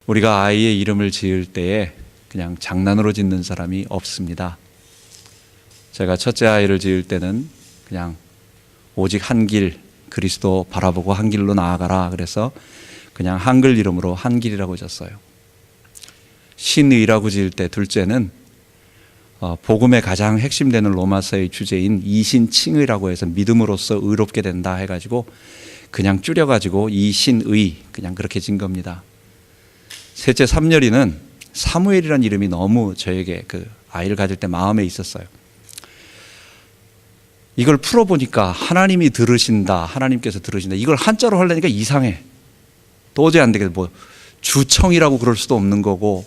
우리가 아이의 이름을 지을 때에 그냥 장난으로 짓는 사람이 없습니다. 제가 첫째 아이를 지을 때는 그냥 오직 한 길, 그리스도 바라보고 한 길로 나아가라 그래서 그냥 한글 이름으로 한길이라고 졌어요. 신의라고 지을 때 둘째는 복음의 가장 핵심되는 로마서의 주제인 이신칭의라고 해서 믿음으로써 의롭게 된다 해가지고 그냥 줄여가지고 이신의 그냥 그렇게 진 겁니다. 셋째 삼열이는 사무엘이라는 이름이 너무 저에게 그 아이를 가질 때 마음에 있었어요. 이걸 풀어보니까 하나님이 들으신다, 하나님께서 들으신다. 이걸 한자로 하려니까 이상해. 도저히 안 되겠어. 뭐 주청이라고 그럴 수도 없는 거고.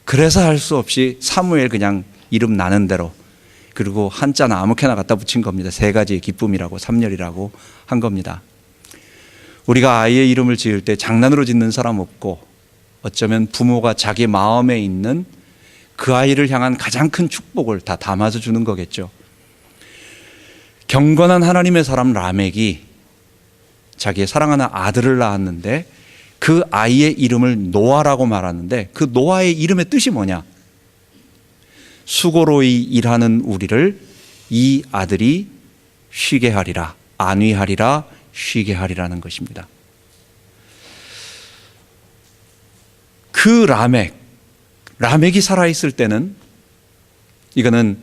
그래서 할 수 없이 사무엘 그냥 이름 나는 대로, 그리고 한자는 아무렇게나 갖다 붙인 겁니다. 세 가지의 기쁨이라고 삼열이라고 한 겁니다. 우리가 아이의 이름을 지을 때 장난으로 짓는 사람 없고, 어쩌면 부모가 자기 마음에 있는 그 아이를 향한 가장 큰 축복을 다 담아서 주는 거겠죠. 경건한 하나님의 사람 라멕이 자기의 사랑하는 아들을 낳았는데 그 아이의 이름을 노아라고 말하는데, 그 노아의 이름의 뜻이 뭐냐? 수고로이 일하는 우리를 이 아들이 쉬게 하리라, 안위하리라, 쉬게 하리라는 것입니다. 그 라멕이 살아있을 때는, 이거는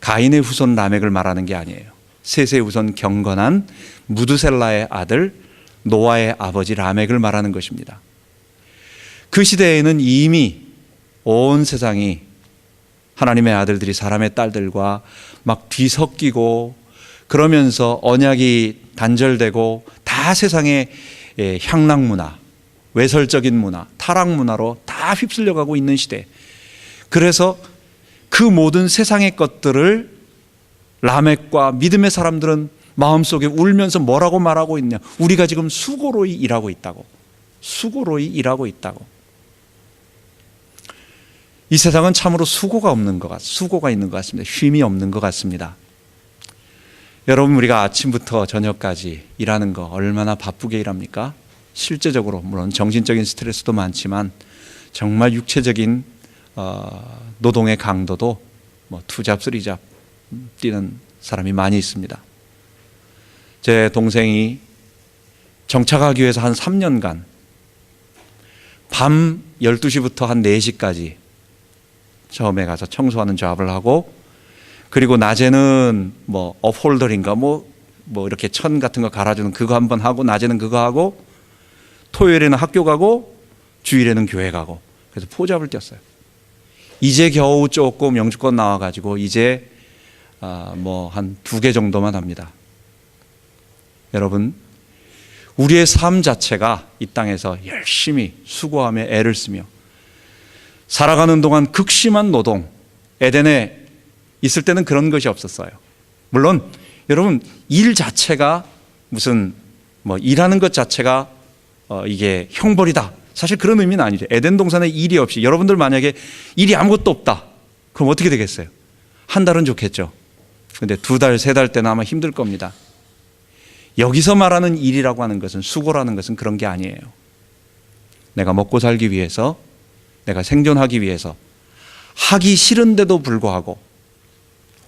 가인의 후손 라멕을 말하는 게 아니에요. 셋의 후손 경건한 무드셀라의 아들 노아의 아버지 라멕을 말하는 것입니다. 그 시대에는 이미 온 세상이 하나님의 아들들이 사람의 딸들과 막 뒤섞이고 그러면서 언약이 단절되고 다 세상의 향락 문화, 외설적인 문화, 타락 문화로 다 휩쓸려가고 있는 시대. 그래서 그 모든 세상의 것들을 라멕과 믿음의 사람들은 마음속에 울면서 뭐라고 말하고 있냐? 우리가 지금 수고로이 일하고 있다고. 수고로이 일하고 있다고. 이 세상은 참으로 수고가 있는 것 같습니다. 쉼이 없는 것 같습니다. 여러분, 우리가 아침부터 저녁까지 일하는 거 얼마나 바쁘게 일합니까? 실제적으로 물론 정신적인 스트레스도 많지만 정말 육체적인 노동의 강도도 뭐 투잡, 쓰리잡 뛰는 사람이 많이 있습니다. 제 동생이 정착하기 위해서 한 3년간 밤 12시부터 한 4시까지 처음에 가서 청소하는 잡을 하고, 그리고 낮에는 뭐 업홀더인가 뭐 이렇게 천 같은 거 갈아주는 그거 한번 하고, 낮에는 그거 하고, 토요일에는 학교 가고, 주일에는 교회 가고, 그래서 포잡을 뛰었어요. 이제 겨우 조금 영주권 나와가지고 이제 뭐 한 2개 정도만 합니다. 여러분, 우리의 삶 자체가 이 땅에서 열심히 수고하며 애를 쓰며 살아가는 동안 극심한 노동, 에덴에 있을 때는 그런 것이 없었어요. 물론 여러분, 일 자체가 무슨 뭐 일하는 것 자체가 이게 형벌이다, 사실 그런 의미는 아니죠. 에덴 동산에 일이 없이, 여러분들 만약에 일이 아무것도 없다, 그럼 어떻게 되겠어요? 한 달은 좋겠죠. 근데 2달, 3달 때는 아마 힘들 겁니다. 여기서 말하는 일이라고 하는 것은, 수고라는 것은 그런 게 아니에요. 내가 먹고 살기 위해서, 내가 생존하기 위해서 하기 싫은데도 불구하고,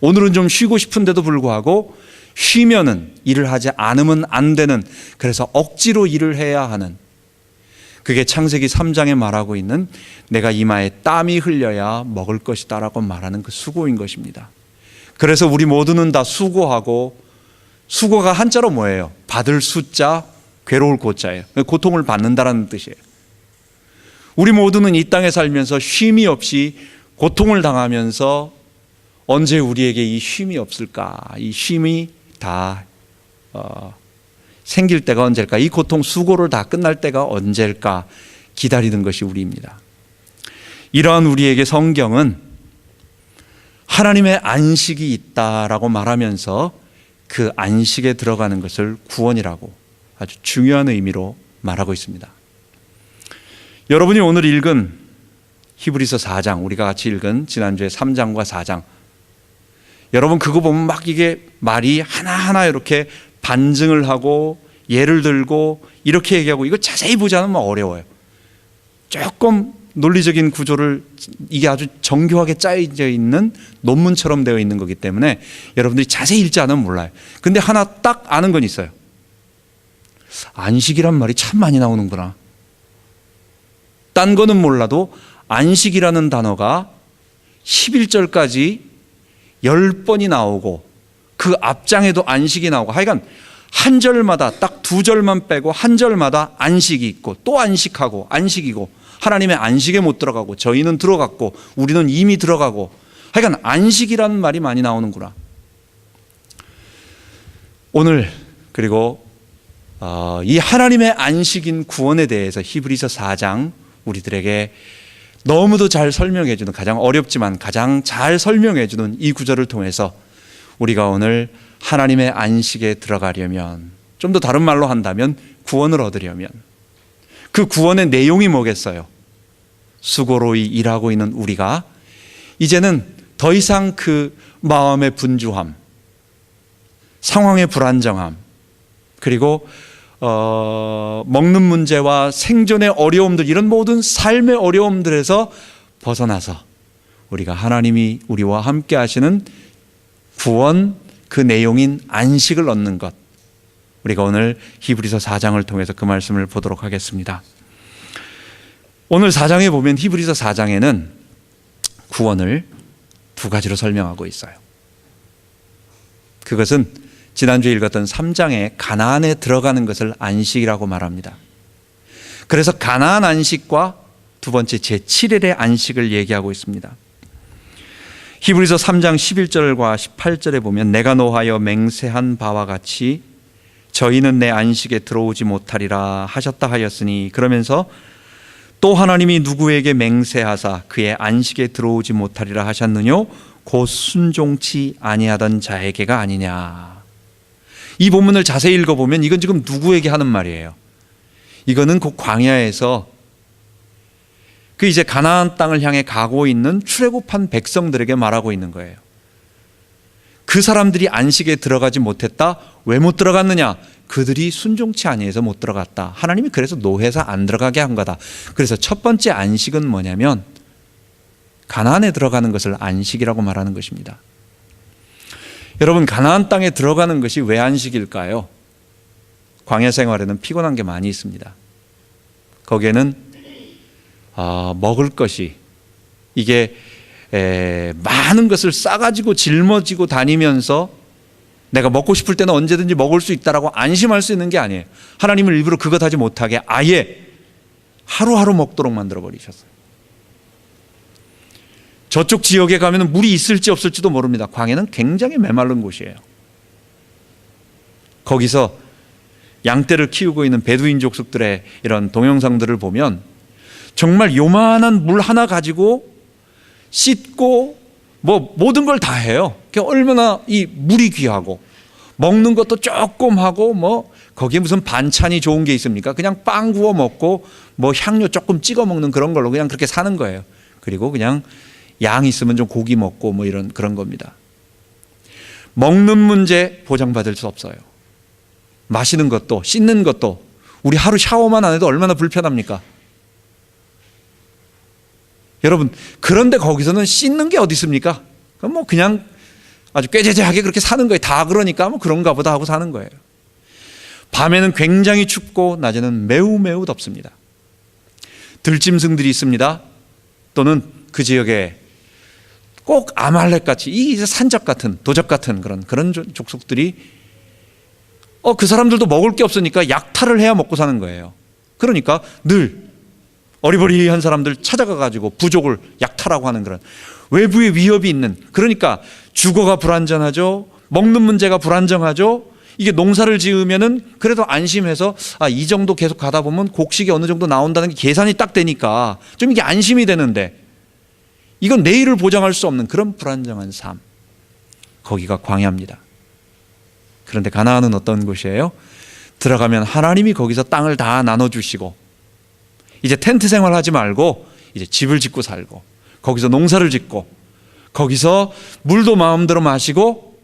오늘은 좀 쉬고 싶은데도 불구하고 쉬면은 일을 하지 않으면 안 되는, 그래서 억지로 일을 해야 하는, 그게 창세기 3장에 말하고 있는 내가 이마에 땀이 흘려야 먹을 것이다 라고 말하는 그 수고인 것입니다. 그래서 우리 모두는 다 수고하고, 수고가 한자로 뭐예요? 받을 수자, 괴로울 고자예요. 고통을 받는다라는 뜻이에요. 우리 모두는 이 땅에 살면서 쉼이 없이 고통을 당하면서 언제 우리에게 이 쉼이 없을까? 이 쉼이 다 생길 때가 언제일까? 이 고통, 수고를 다 끝날 때가 언제일까? 기다리는 것이 우리입니다. 이러한 우리에게 성경은 하나님의 안식이 있다라고 말하면서 그 안식에 들어가는 것을 구원이라고 아주 중요한 의미로 말하고 있습니다. 여러분이 오늘 읽은 히브리서 4장, 우리가 같이 읽은 지난주에 3장과 4장, 여러분 그거 보면 막 이게 말이 하나하나 이렇게 반증을 하고 예를 들고 이렇게 얘기하고, 이거 자세히 보지 않으면 어려워요. 조금 논리적인 구조를 이게 아주 정교하게 짜여져 있는 논문처럼 되어 있는 거기 때문에 여러분들이 자세히 읽지 않으면 몰라요. 근데 하나 딱 아는 건 있어요. 안식이란 말이 참 많이 나오는구나. 딴 거는 몰라도 안식이라는 단어가 11절까지 10번이 나오고 그 앞장에도 안식이 나오고 하여간 한 절마다 딱 두 절만 빼고 한 절마다 안식이 있고 또 안식하고 안식이고 하나님의 안식에 못 들어가고 저희는 들어갔고 우리는 이미 들어가고 하여간 안식이라는 말이 많이 나오는구나. 오늘 그리고 이 하나님의 안식인 구원에 대해서 히브리서 4장 우리들에게 너무도 잘 설명해 주는, 가장 어렵지만 가장 잘 설명해 주는 이 구절을 통해서 우리가 오늘 하나님의 안식에 들어가려면, 좀 더 다른 말로 한다면 구원을 얻으려면 그 구원의 내용이 뭐겠어요? 수고로이 일하고 있는 우리가 이제는 더 이상 그 마음의 분주함, 상황의 불안정함, 그리고 먹는 문제와 생존의 어려움들, 이런 모든 삶의 어려움들에서 벗어나서 우리가 하나님이 우리와 함께 하시는 구원, 그 내용인 안식을 얻는 것, 우리가 오늘 히브리서 4장을 통해서 그 말씀을 보도록 하겠습니다. 오늘 4장에 보면, 히브리서 4장에는 구원을 두 가지로 설명하고 있어요. 그것은 지난주에 읽었던 3장에 가나안에 들어가는 것을 안식이라고 말합니다. 그래서 가나안 안식과 두 번째 제7일의 안식을 얘기하고 있습니다. 히브리서 3장 11절과 18절에 보면 내가 노하여 맹세한 바와 같이 저희는 내 안식에 들어오지 못하리라 하셨다 하였으니, 그러면서 또 하나님이 누구에게 맹세하사 그의 안식에 들어오지 못하리라 하셨느뇨? 곧 순종치 아니하던 자에게가 아니냐. 이 본문을 자세히 읽어보면 이건 지금 누구에게 하는 말이에요? 이거는 곧 광야에서 그 이제 가나안 땅을 향해 가고 있는 출애굽한 백성들에게 말하고 있는 거예요. 그 사람들이 안식에 들어가지 못했다. 왜 못 들어갔느냐? 그들이 순종치 아니해서 못 들어갔다. 하나님이 그래서 노해서 안 들어가게 한 거다. 그래서 첫 번째 안식은 뭐냐면 가나안에 들어가는 것을 안식이라고 말하는 것입니다. 여러분, 가나안 땅에 들어가는 것이 왜 안식일까요? 광야 생활에는 피곤한 게 많이 있습니다. 거기에는 먹을 것이, 이게 많은 것을 싸가지고 짊어지고 다니면서 내가 먹고 싶을 때는 언제든지 먹을 수 있다라고 안심할 수 있는 게 아니에요. 하나님을 일부러 그것 하지 못하게 아예 하루하루 먹도록 만들어 버리셨어요. 저쪽 지역에 가면 물이 있을지 없을지도 모릅니다. 광야는 굉장히 메마른 곳이에요. 거기서 양떼를 키우고 있는 베두인 족속들의 이런 동영상들을 보면 정말 요만한 물 하나 가지고 씻고 뭐 모든 걸 다 해요. 얼마나 이 물이 귀하고 먹는 것도 조금 하고, 뭐 거기에 무슨 반찬이 좋은 게 있습니까? 그냥 빵 구워 먹고 뭐 향료 조금 찍어 먹는 그런 걸로 그냥 그렇게 사는 거예요. 그리고 그냥 양 있으면 좀 고기 먹고 뭐 이런 그런 겁니다. 먹는 문제 보장받을 수 없어요. 마시는 것도 씻는 것도 우리 하루 샤워만 안 해도 얼마나 불편합니까? 여러분, 그런데 거기서는 씻는 게 어디 있습니까? 그럼 뭐 그냥 아주 꾀죄죄하게 그렇게 사는 거예요. 다 그러니까 뭐 그런가 보다 하고 사는 거예요. 밤에는 굉장히 춥고 낮에는 매우 매우 덥습니다. 들짐승들이 있습니다. 또는 그 지역에 꼭 아말렉같이 이 산적 같은 도적 같은 그런 족속들이 그 사람들도 먹을 게 없으니까 약탈을 해야 먹고 사는 거예요. 그러니까 늘 어리버리한 사람들 찾아가가지고 부족을 약탈하고 하는 그런 외부의 위협이 있는, 그러니까 주거가 불안전하죠. 먹는 문제가 불안정하죠. 이게 농사를 지으면은 그래도 안심해서 이 정도 계속 가다 보면 곡식이 어느 정도 나온다는 게 계산이 딱 되니까 좀 이게 안심이 되는데, 이건 내일을 보장할 수 없는 그런 불안정한 삶, 거기가 광야입니다. 그런데 가나안은 어떤 곳이에요? 들어가면 하나님이 거기서 땅을 다 나눠주시고 이제 텐트 생활하지 말고 이제 집을 짓고 살고 거기서 농사를 짓고 거기서 물도 마음대로 마시고,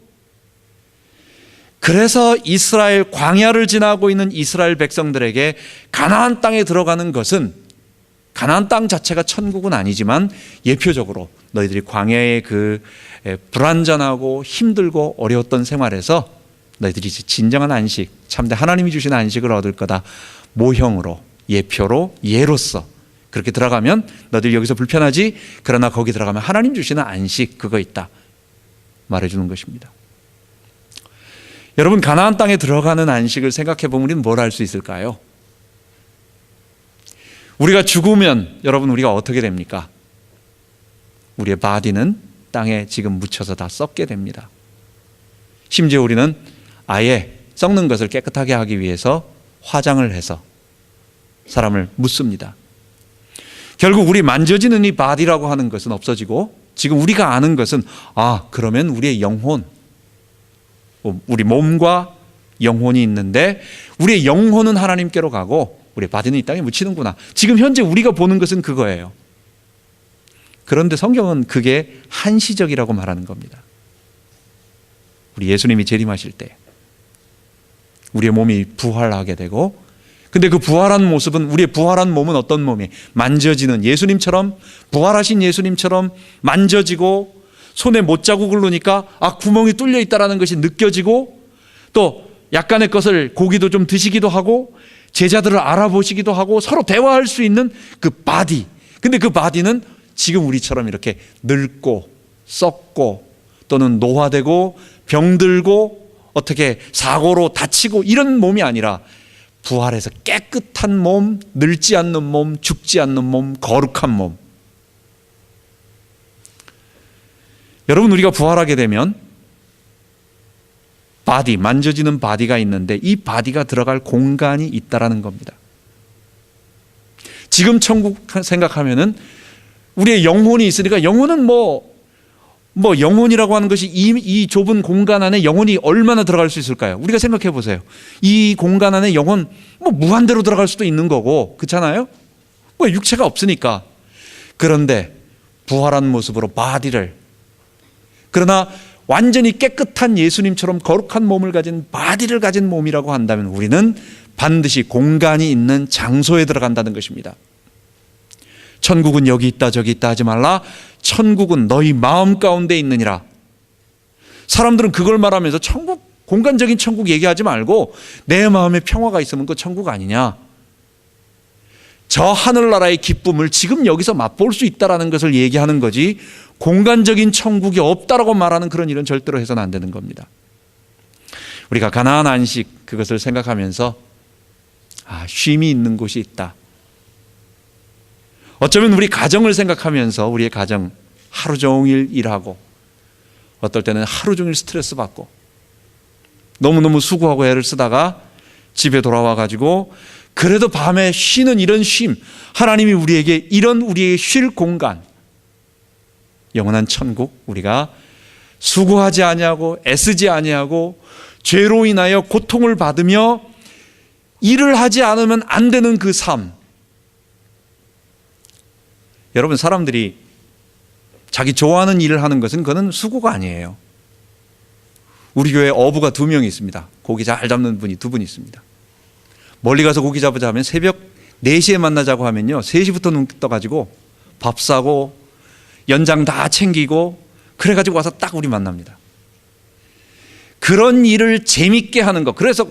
그래서 이스라엘 광야를 지나고 있는 이스라엘 백성들에게 가나안 땅에 들어가는 것은 가나안 땅 자체가 천국은 아니지만 예표적으로 너희들이 광야의 그 불완전하고 힘들고 어려웠던 생활에서 너희들이 진정한 안식, 참된 하나님이 주신 안식을 얻을 거다. 모형으로, 예표로, 예로서 그렇게 들어가면 너희들 여기서 불편하지? 그러나 거기 들어가면 하나님 주시는 안식 그거 있다 말해주는 것입니다. 여러분, 가나안 땅에 들어가는 안식을 생각해 보면 우리는 뭘 할 수 있을까요? 우리가 죽으면 여러분 우리가 어떻게 됩니까? 우리의 바디는 땅에 지금 묻혀서 다 썩게 됩니다. 심지어 우리는 아예 썩는 것을 깨끗하게 하기 위해서 화장을 해서 사람을 묻습니다. 결국 우리 만져지는 이 바디라고 하는 것은 없어지고 지금 우리가 아는 것은 그러면 우리의 영혼, 우리 몸과 영혼이 있는데 우리의 영혼은 하나님께로 가고 우리의 바디는 이 땅에 묻히는구나. 지금 현재 우리가 보는 것은 그거예요. 그런데 성경은 그게 한시적이라고 말하는 겁니다. 우리 예수님이 재림하실 때 우리의 몸이 부활하게 되고, 근데 그 부활한 모습은, 우리의 부활한 몸은 어떤 몸이? 만져지는 예수님처럼, 부활하신 예수님처럼 만져지고 손에 못자국을 놓으니까 구멍이 뚫려 있다는 것이 느껴지고, 또 약간의 것을 고기도 좀 드시기도 하고 제자들을 알아보시기도 하고 서로 대화할 수 있는 그 바디. 근데 그 바디는 지금 우리처럼 이렇게 늙고 썩고 또는 노화되고 병들고 어떻게 사고로 다치고 이런 몸이 아니라 부활해서 깨끗한 몸, 늙지 않는 몸, 죽지 않는 몸, 거룩한 몸. 여러분, 우리가 부활하게 되면 바디, 만져지는 바디가 있는데 이 바디가 들어갈 공간이 있다라는 겁니다. 지금 천국 생각하면은 우리의 영혼이 있으니까, 영혼은 뭐 영혼이라고 하는 것이 이 좁은 공간 안에 영혼이 얼마나 들어갈 수 있을까요? 우리가 생각해 보세요. 이 공간 안에 영혼 무한대로 들어갈 수도 있는 거고, 그렇잖아요? 육체가 없으니까. 그런데 부활한 모습으로 바디를, 그러나 완전히 깨끗한 예수님처럼 거룩한 몸을 가진 바디를 가진 몸이라고 한다면 우리는 반드시 공간이 있는 장소에 들어간다는 것입니다. 천국은 여기 있다 저기 있다 하지 말라. 천국은 너희 마음 가운데 있느니라. 사람들은 그걸 말하면서 천국, 공간적인 천국 얘기하지 말고 내 마음에 평화가 있으면 그 천국 아니냐. 저 하늘나라의 기쁨을 지금 여기서 맛볼 수 있다는 것을 얘기하는 거지, 공간적인 천국이 없다라고 말하는 그런 일은 절대로 해서는 안 되는 겁니다. 우리가 가나안 안식, 그것을 생각하면서 쉼이 있는 곳이 있다. 어쩌면 우리 가정을 생각하면서 우리의 가정 하루 종일 일하고 어떨 때는 하루 종일 스트레스 받고 너무너무 수고하고 애를 쓰다가 집에 돌아와 가지고 그래도 밤에 쉬는 이런 쉼, 하나님이 우리에게 이런 우리의 쉴 공간, 영원한 천국, 우리가 수고하지 아니하고 애쓰지 아니하고 죄로 인하여 고통을 받으며 일을 하지 않으면 안 되는 그 삶. 여러분, 사람들이 자기 좋아하는 일을 하는 것은 그거는 수고가 아니에요. 우리 교회에 어부가 2명이 있습니다. 고기 잘 잡는 분이 2분 있습니다. 멀리 가서 고기 잡으자 하면 새벽 4시에 만나자고 하면요, 3시부터 눈 떠가지고 밥 사고 연장 다 챙기고 그래가지고 와서 딱 우리 만납니다. 그런 일을 재밌게 하는 것. 그래서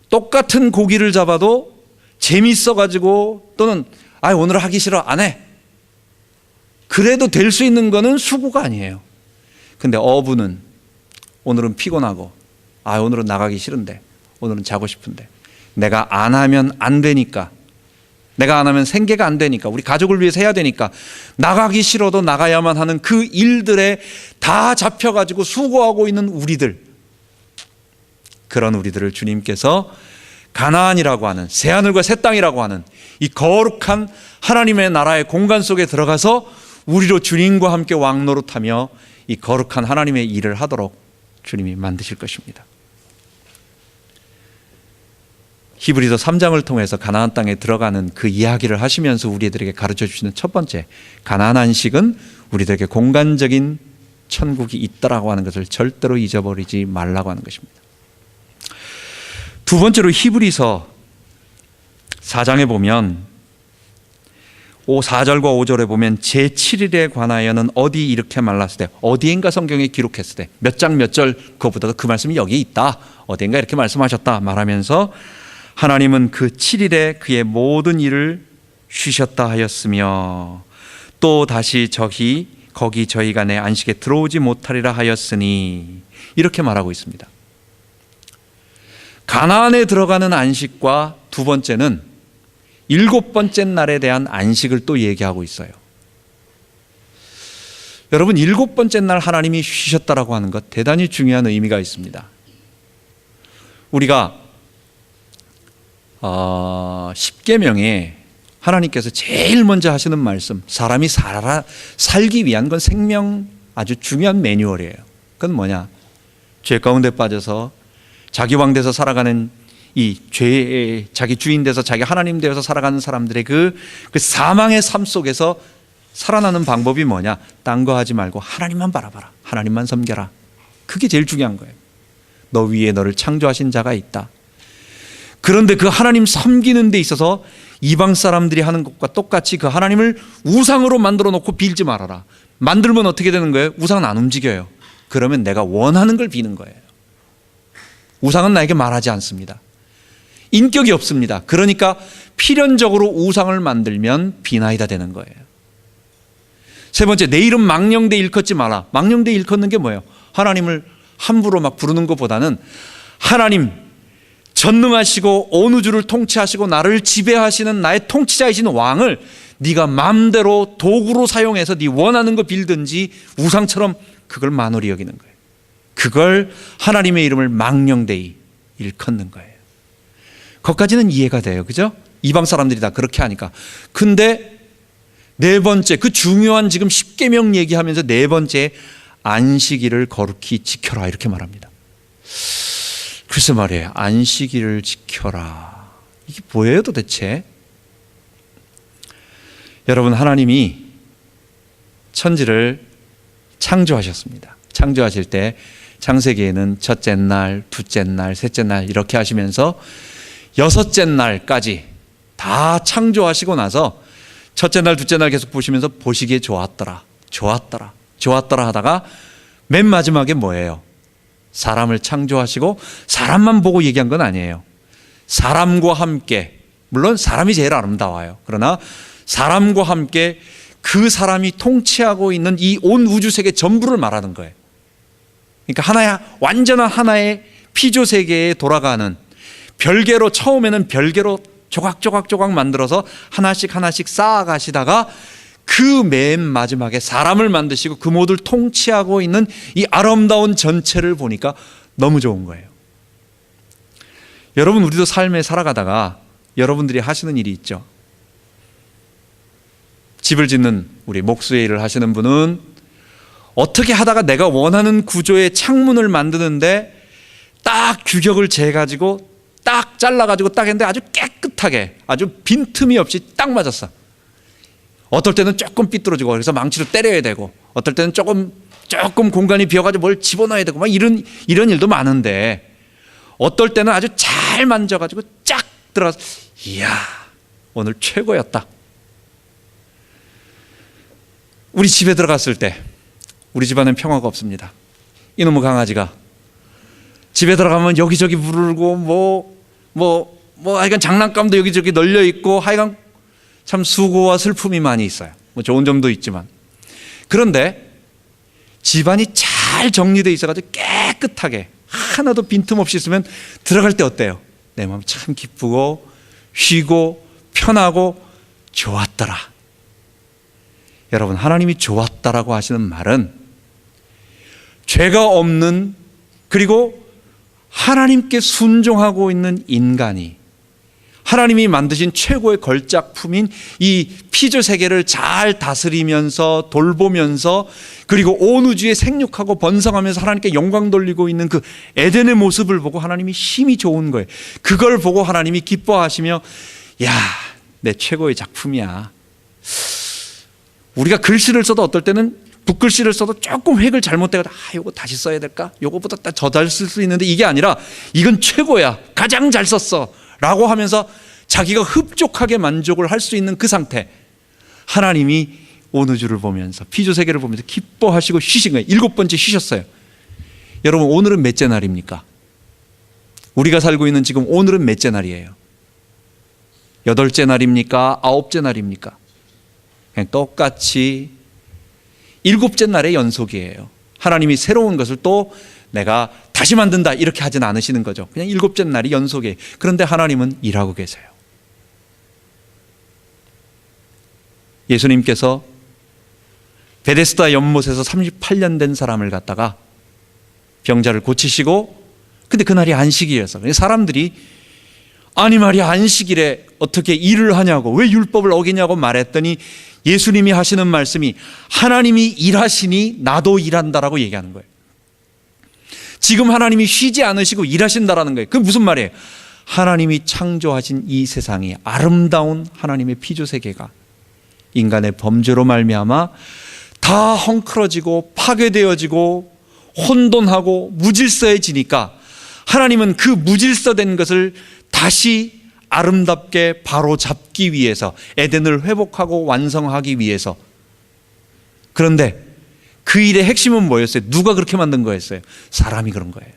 똑같은 고기를 잡아도 재밌어가지고 또는 오늘 하기 싫어 안 해. 그래도 될 수 있는 거는 수고가 아니에요. 근데 어부는 오늘은 피곤하고 오늘은 나가기 싫은데, 오늘은 자고 싶은데, 내가 안 하면 안 되니까, 내가 안 하면 생계가 안 되니까, 우리 가족을 위해서 해야 되니까 나가기 싫어도 나가야만 하는 그 일들에 다 잡혀가지고 수고하고 있는 우리들, 그런 우리들을 주님께서 가나안이라고 하는, 새하늘과 새 땅이라고 하는 이 거룩한 하나님의 나라의 공간 속에 들어가서 우리로 주님과 함께 왕노릇하며 이 거룩한 하나님의 일을 하도록 주님이 만드실 것입니다. 히브리서 3장을 통해서 가나안 땅에 들어가는 그 이야기를 하시면서 우리들에게 가르쳐 주시는 첫 번째, 가나안 안식은 우리들에게 공간적인 천국이 있다라고 하는 것을 절대로 잊어버리지 말라고 하는 것입니다. 두 번째로 히브리서 4장에 보면 4절과 5절에 보면 제7일에 관하여는 어디 이렇게 말랐을 때, 어디인가 성경에 기록했을 때, 몇 장 몇 절 그거보다도 그 말씀이 여기 있다, 어디인가 이렇게 말씀하셨다 말하면서 하나님은 그 7일에 그의 모든 일을 쉬셨다 하였으며 또 다시 거기 저희가 내 안식에 들어오지 못하리라 하였으니, 이렇게 말하고 있습니다. 가나안에 들어가는 안식과 두 번째는 7번째 날에 대한 안식을 또 얘기하고 있어요. 여러분, 7번째 날 하나님이 쉬셨다라고 하는 것 대단히 중요한 의미가 있습니다. 우리가 십계명에 하나님께서 제일 먼저 하시는 말씀, 사람이 살기 위한 건 생명 아주 중요한 매뉴얼이에요. 그건 뭐냐? 죄 가운데 빠져서 자기 왕 돼서 살아가는 이 죄의 자기 주인 돼서 자기 하나님 되어서 살아가는 사람들의 그 사망의 삶 속에서 살아나는 방법이 뭐냐? 딴 거 하지 말고 하나님만 바라봐라, 하나님만 섬겨라. 그게 제일 중요한 거예요. 너 위에 너를 창조하신 자가 있다. 그런데 그 하나님 섬기는 데 있어서 이방 사람들이 하는 것과 똑같이 그 하나님을 우상으로 만들어 놓고 빌지 말아라. 만들면 어떻게 되는 거예요? 우상은 안 움직여요. 그러면 내가 원하는 걸 비는 거예요. 우상은 나에게 말하지 않습니다. 인격이 없습니다. 그러니까 필연적으로 우상을 만들면 비나이다 되는 거예요. 세 번째, 내 이름 망령되 일컫지 마라. 망령되 일컫는 게 뭐예요? 하나님을 함부로 막 부르는 것보다는 하나님, 전능하시고 온 우주를 통치하시고 나를 지배하시는 나의 통치자이신 왕을 네가 마음대로 도구로 사용해서 네 원하는 거 빌든지 우상처럼 그걸 만홀히 여기는 거예요. 그걸 하나님의 이름을 망령되이 일컫는 거예요. 거기까지는 이해가 돼요. 그죠? 이방 사람들이 다 그렇게 하니까. 근데 네 번째, 그 중요한 지금 십계명 얘기하면서 네 번째, 안식일을 거룩히 지켜라, 이렇게 말합니다. 글쎄 말이에요. 안식일을 지켜라. 이게 뭐예요 도대체? 여러분, 하나님이 천지를 창조하셨습니다. 창조하실 때 창세기에는 첫째 날, 둘째 날, 셋째 날 이렇게 하시면서 여섯째 날까지 다 창조하시고 나서 첫째 날, 둘째 날 계속 보시면서 보시기에 좋았더라, 좋았더라, 좋았더라 하다가 맨 마지막에 뭐예요? 사람을 창조하시고, 사람만 보고 얘기한 건 아니에요. 사람과 함께, 물론 사람이 제일 아름다워요. 그러나 사람과 함께 그 사람이 통치하고 있는 이 온 우주 세계 전부를 말하는 거예요. 그러니까 완전한 하나의 피조 세계에 돌아가는, 별개로, 처음에는 별개로 조각조각 만들어서 하나씩 쌓아가시다가 그 맨 마지막에 사람을 만드시고 그 모두를 통치하고 있는 이 아름다운 전체를 보니까 너무 좋은 거예요. 여러분, 우리도 삶에 살아가다가 여러분들이 하시는 일이 있죠. 집을 짓는 우리 목수의 일을 하시는 분은 어떻게 하다가 내가 원하는 구조의 창문을 만드는데 딱 규격을 재가지고 딱 잘라가지고 딱 했는데 아주 깨끗하게, 아주 빈틈이 없이 딱 맞았어. 어떨 때는 조금 삐뚤어지고 그래서 망치로 때려야 되고, 어떨 때는 조금 공간이 비어가지고 뭘 집어넣어야 되고 막 이런 일도 많은데, 어떨 때는 아주 잘 만져가지고 쫙 들어가서 이야, 오늘 최고였다. 우리 집에 들어갔을 때 우리 집안은 평화가 없습니다. 이놈의 강아지가 집에 들어가면 여기저기 물고 하여간 장난감도 여기저기 널려 있고, 하여간 참 수고와 슬픔이 많이 있어요. 좋은 점도 있지만. 그런데 집안이 잘 정리되어 있어가지고 깨끗하게 하나도 빈틈없이 있으면 들어갈 때 어때요? 내 마음이 참 기쁘고 쉬고 편하고 좋았더라. 여러분, 하나님이 좋았다라고 하시는 말은 죄가 없는, 그리고 하나님께 순종하고 있는 인간이 하나님이 만드신 최고의 걸작품인 이 피조 세계를 잘 다스리면서 돌보면서, 그리고 온 우주에 생육하고 번성하면서 하나님께 영광 돌리고 있는 그 에덴의 모습을 보고 하나님이 힘이 좋은 거예요. 그걸 보고 하나님이 기뻐하시며, 야, 내 최고의 작품이야. 우리가 글씨를 써도 어떨 때는 붓글씨를 써도 조금 획을 잘못돼가지고 이거 다시 써야 될까? 이거보다 더 잘 쓸 수 있는데, 이게 아니라 이건 최고야, 가장 잘 썼어 라고 하면서 자기가 흡족하게 만족을 할 수 있는 그 상태, 하나님이 온 우주를 보면서 피조세계를 보면서 기뻐하시고 쉬신 거예요. 7번째 쉬셨어요. 여러분, 오늘은 몇째 날입니까? 우리가 살고 있는 지금 오늘은 몇째 날이에요? 8째 날입니까? 9째 날입니까? 그냥 똑같이 7째 날의 연속이에요. 하나님이 새로운 것을 또 내가 다시 만든다 이렇게 하진 않으시는 거죠. 그냥 7째 날이 연속이에요. 그런데 하나님은 일하고 계세요. 예수님께서 베데스다 연못에서 38년 된 사람을 갖다가 병자를 고치시고, 근데 그날이 안식일이어서 사람들이 아니 말이야, 안식일에 어떻게 일을 하냐고, 왜 율법을 어기냐고 말했더니 예수님이 하시는 말씀이 하나님이 일하시니 나도 일한다라고 얘기하는 거예요. 지금 하나님이 쉬지 않으시고 일하신다라는 거예요. 그게 무슨 말이에요? 하나님이 창조하신 이 세상이, 아름다운 하나님의 피조세계가 인간의 범죄로 말미암아 다 헝클어지고 파괴되어지고 혼돈하고 무질서해지니까 하나님은 그 무질서된 것을 다시 아름답게 바로 잡기 위해서, 에덴을 회복하고 완성하기 위해서. 그런데 그 일의 핵심은 뭐였어요? 누가 그렇게 만든 거였어요? 사람이 그런 거예요.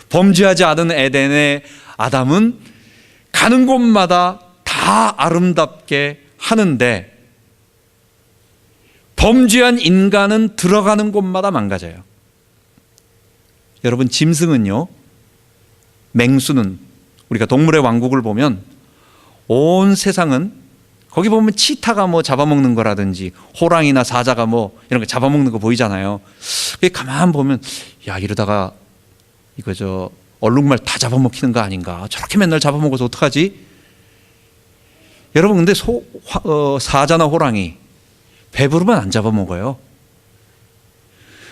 범죄하지 않은 에덴의 아담은 가는 곳마다 다 아름답게 하는데 범죄한 인간은 들어가는 곳마다 망가져요. 여러분, 짐승은요, 맹수는, 우리가 동물의 왕국을 보면 온 세상은, 거기 보면 치타가 뭐 잡아먹는 거라든지 호랑이나 사자가 뭐 이런 거 잡아먹는 거 보이잖아요. 그게 가만 보면, 야, 이러다가 이거 얼룩말 다 잡아먹히는 거 아닌가, 저렇게 맨날 잡아먹어서 어떡하지? 여러분, 근데 사자나 호랑이 배부르면 안 잡아먹어요.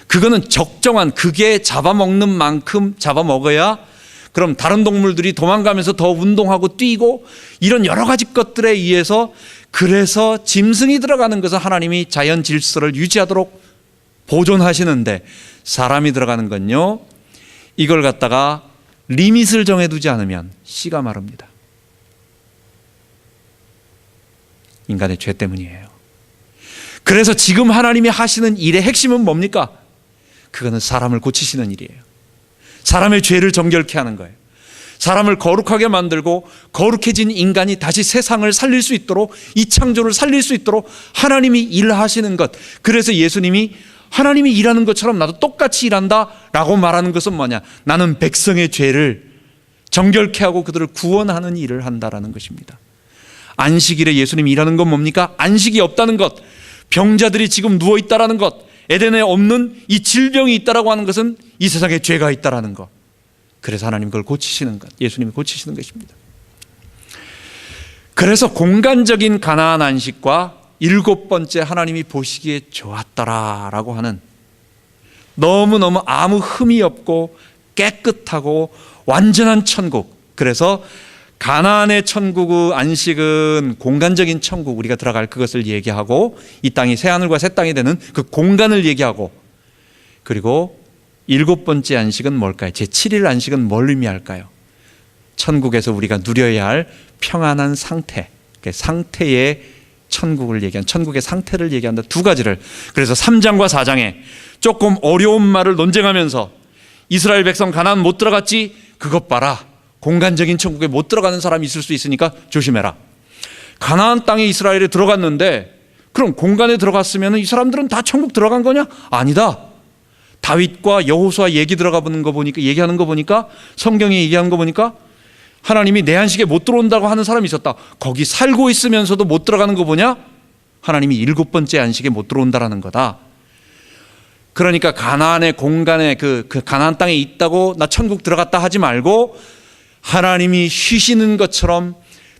그거는 적정한, 그게 잡아먹는 만큼 잡아먹어야, 그럼 다른 동물들이 도망가면서 더 운동하고 뛰고 이런 여러 가지 것들에 의해서, 그래서 짐승이 들어가는 것은 하나님이 자연 질서를 유지하도록 보존하시는데, 사람이 들어가는 건요, 이걸 갖다가 리밋을 정해두지 않으면 씨가 마릅니다. 인간의 죄 때문이에요. 그래서 지금 하나님이 하시는 일의 핵심은 뭡니까? 그거는 사람을 고치시는 일이에요. 사람의 죄를 정결케 하는 거예요. 사람을 거룩하게 만들고 거룩해진 인간이 다시 세상을 살릴 수 있도록, 이 창조를 살릴 수 있도록 하나님이 일하시는 것. 그래서 예수님이 하나님이 일하는 것처럼 나도 똑같이 일한다 라고 말하는 것은 뭐냐? 나는 백성의 죄를 정결케 하고 그들을 구원하는 일을 한다라는 것입니다. 안식일에 예수님이 일하는 건 뭡니까? 안식이 없다는 것, 병자들이 지금 누워있다라는 것, 에덴에 없는 이 질병이 있다라고 하는 것은 이 세상에 죄가 있다라는 것. 그래서 하나님 그걸 고치시는 것, 예수님이 고치시는 것입니다. 그래서 공간적인 가나안 안식과 7번째 하나님이 보시기에 좋았더라라고 하는, 너무너무 아무 흠이 없고 깨끗하고 완전한 천국. 그래서 가나안의 천국의 안식은 공간적인 천국, 우리가 들어갈 그것을 얘기하고, 이 땅이 새하늘과 새 땅이 되는 그 공간을 얘기하고, 그리고 7번째 안식은 뭘까요? 제7일 안식은 뭘 의미할까요? 천국에서 우리가 누려야 할 평안한 상태, 그 상태의 천국을 얘기한, 천국의 상태를 얘기한다. 두 가지를. 그래서 3장과 4장에 조금 어려운 말을 논쟁하면서, 이스라엘 백성 가나안 못 들어갔지? 그것 봐라, 공간적인 천국에 못 들어가는 사람이 있을 수 있으니까 조심해라. 가나안 땅에 이스라엘에 들어갔는데, 그럼 공간에 들어갔으면 이 사람들은 다 천국 들어간 거냐? 아니다. 다윗과 여호수아 얘기하는 거 보니까, 성경에 얘기하는 거 보니까 하나님이 내 안식에 못 들어온다고 하는 사람이 있었다. 거기 살고 있으면서도 못 들어가는 거 보냐? 하나님이 7번째 안식에 못 들어온다라는 거다. 그러니까 가나안의 공간에, 그 가나안 땅에 있다고 나 천국 들어갔다 하지 말고, 하나님이 쉬시는 것처럼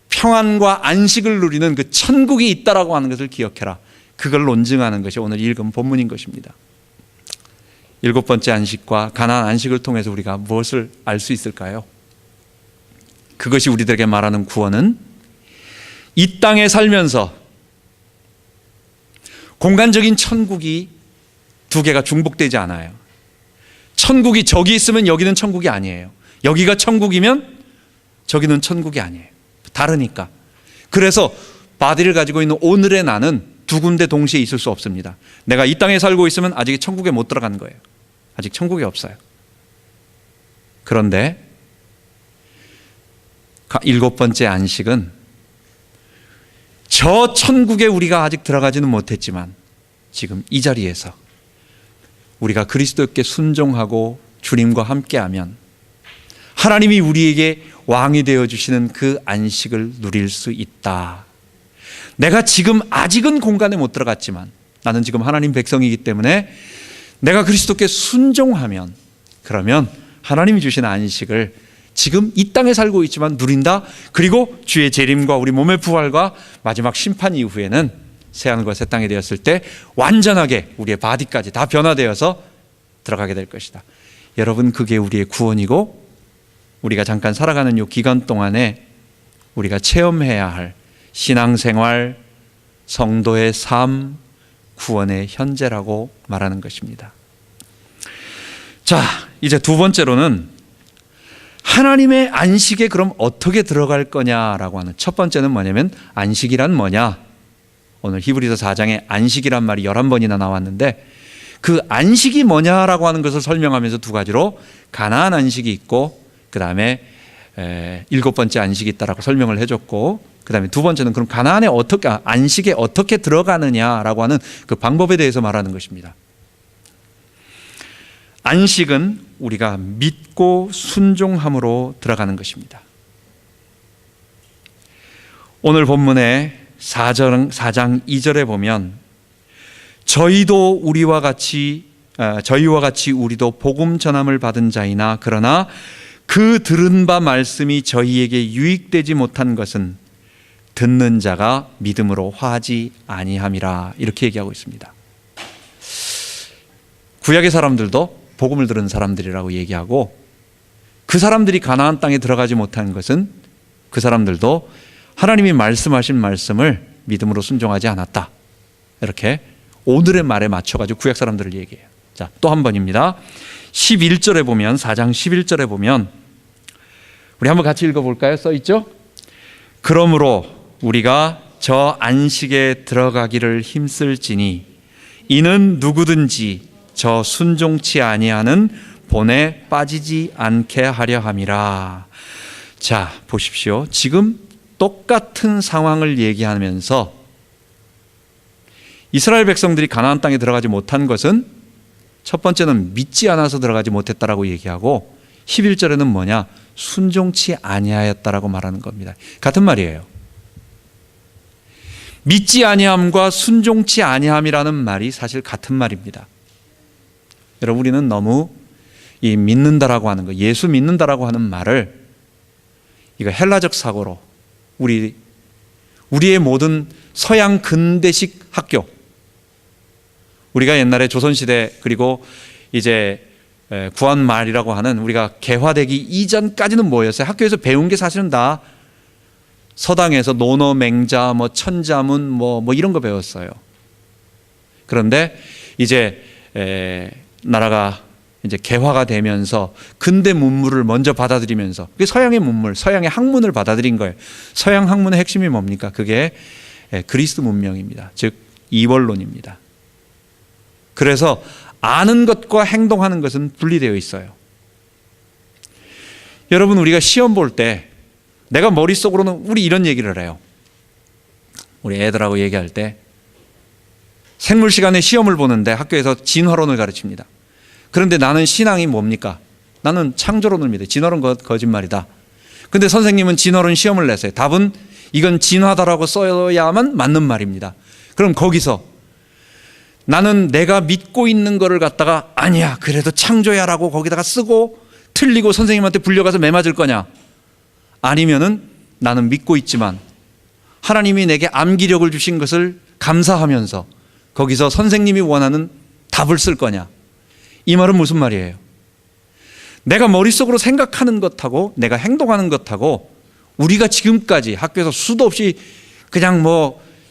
평안과 안식을 누리는 그 천국이 있다라고 하는 것을 기억해라. 그걸 논증하는 것이 오늘 읽은 본문인 것입니다. 7번째 안식과 가나안 안식을 통해서 우리가 무엇을 알 수 있을까요? 그것이 우리들에게 말하는 구원은, 이 땅에 살면서 공간적인 천국이 두 개가 중복되지 않아요. 천국이 저기 있으면 여기는 천국이 아니에요. 여기가 천국이면 저기는 천국이 아니에요. 다르니까. 그래서 바디를 가지고 있는 오늘의 나는 두 군데 동시에 있을 수 없습니다. 내가 이 땅에 살고 있으면 아직 천국에 못 들어간 거예요. 아직 천국이 없어요. 그런데 일곱 번째 안식은 저 천국에 우리가 아직 들어가지는 못했지만 지금 이 자리에서 우리가 그리스도께 순종하고 주님과 함께하면 하나님이 우리에게 왕이 되어주시는 그 안식을 누릴 수 있다. 내가 지금 아직은 공간에 못 들어갔지만 나는 지금 하나님 백성이기 때문에 내가 그리스도께 순종하면 그러면 하나님이 주신 안식을 지금 이 땅에 살고 있지만 누린다. 그리고 주의 재림과 우리 몸의 부활과 마지막 심판 이후에는 새하늘과 새 땅이 되었을 때 완전하게 우리의 바디까지 다 변화되어서 들어가게 될 것이다. 여러분, 그게 우리의 구원이고 우리가 잠깐 살아가는 이 기간 동안에 우리가 체험해야 할 신앙생활, 성도의 삶, 구원의 현재라고 말하는 것입니다. 자, 이제 두 번째로는 하나님의 안식에 그럼 어떻게 들어갈 거냐라고 하는, 첫 번째는 뭐냐면 안식이란 뭐냐. 오늘 히브리서 4장에 안식이란 말이 11번이나 나왔는데 그 안식이 뭐냐라고 하는 것을 설명하면서 두 가지로 가나안 안식이 있고 그 다음에 일곱 번째 안식이 있다라고 설명을 해줬고, 그 다음에 두 번째는 그럼 가나안에 안식에 어떻게 들어가느냐라고 하는 그 방법에 대해서 말하는 것입니다. 안식은 우리가 믿고 순종함으로 들어가는 것입니다. 오늘 본문의 4장 2절에 보면 저희와 같이 우리도 복음 전함을 받은 자이나 그러나 그 들은 바 말씀이 저희에게 유익되지 못한 것은 듣는 자가 믿음으로 화하지 아니함이라, 이렇게 얘기하고 있습니다. 구약의 사람들도 복음을 들은 사람들이라고 얘기하고, 그 사람들이 가나안 땅에 들어가지 못한 것은 그 사람들도 하나님이 말씀하신 말씀을 믿음으로 순종하지 않았다. 이렇게 오늘의 말에 맞춰가지고 구약 사람들을 얘기해요. 자, 또 한 번입니다. 11절에 보면, 4장 11절에 보면 우리 한번 같이 읽어볼까요? 써있죠? 그러므로 우리가 저 안식에 들어가기를 힘쓸지니 이는 누구든지 저 순종치 아니하는 본에 빠지지 않게 하려 함이라. 자, 보십시오. 지금 똑같은 상황을 얘기하면서 이스라엘 백성들이 가나안 땅에 들어가지 못한 것은 첫 번째는 믿지 않아서 들어가지 못했다라고 얘기하고, 11절에는 뭐냐? 순종치 아니하였다라고 말하는 겁니다. 같은 말이에요. 믿지 아니함과 순종치 아니함이라는 말이 사실 같은 말입니다. 여러분, 우리는 너무 이 믿는다라고 하는 거, 예수 믿는다라고 하는 말을 이거 헬라적 사고로 우리의 모든 서양 근대식 학교, 우리가 옛날에 조선시대 그리고 이제 구한 말이라고 하는 우리가 개화되기 이전까지는 뭐였어요? 학교에서 배운 게 사실은 다 서당에서 논어, 맹자, 천자문 뭐 이런 거 배웠어요. 그런데 이제 나라가 이제 개화가 되면서 근대 문물을 먼저 받아들이면서, 그게 서양의 문물, 서양의 학문을 받아들인 거예요. 서양 학문의 핵심이 뭡니까? 그게 그리스 문명입니다. 즉 이원론입니다. 그래서 아는 것과 행동하는 것은 분리되어 있어요. 여러분, 우리가 시험 볼 때 내가 머릿속으로는 우리 이런 얘기를 해요. 우리 애들하고 얘기할 때 생물 시간에 시험을 보는데 학교에서 진화론을 가르칩니다. 그런데 나는 신앙이 뭡니까? 나는 창조론을 믿어요. 진화론 거짓말이다. 근데 선생님은 진화론 시험을 냈어요. 답은 이건 진화다라고 써야만 맞는 말입니다. 그럼 거기서 나는 내가 믿고 있는 거를 갖다가 아니야, 그래도 창조야라고 거기다가 쓰고 틀리고 선생님한테 불려가서 매맞을 거냐? 아니면은 나는 믿고 있지만 하나님이 내게 암기력을 주신 것을 감사하면서 거기서 선생님이 원하는 답을 쓸 거냐? 이 말은 무슨 말이에요? 내가 머릿속으로 생각하는 것하고 내가 행동하는 것하고 우리가 지금까지 학교에서 수도 없이 그냥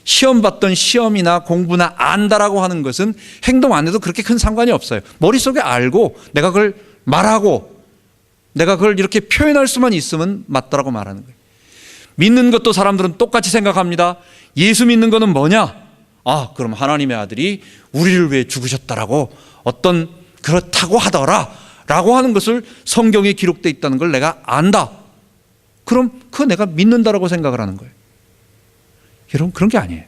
시험 봤던 시험이나 공부나 안다라고 하는 것은 행동 안 해도 그렇게 큰 상관이 없어요. 머릿속에 알고 내가 그걸 말하고 내가 그걸 이렇게 표현할 수만 있으면 맞다라고 말하는 거예요. 믿는 것도 사람들은 똑같이 생각합니다. 예수 믿는 거는 뭐냐? 아, 그럼 하나님의 아들이 우리를 위해 죽으셨다라고 어떤 그렇다고 하더라 라고 하는 것을 성경에 기록되어 있다는 걸 내가 안다. 그럼 그거 내가 믿는다라고 생각을 하는 거예요. 여러분, 그런 게 아니에요.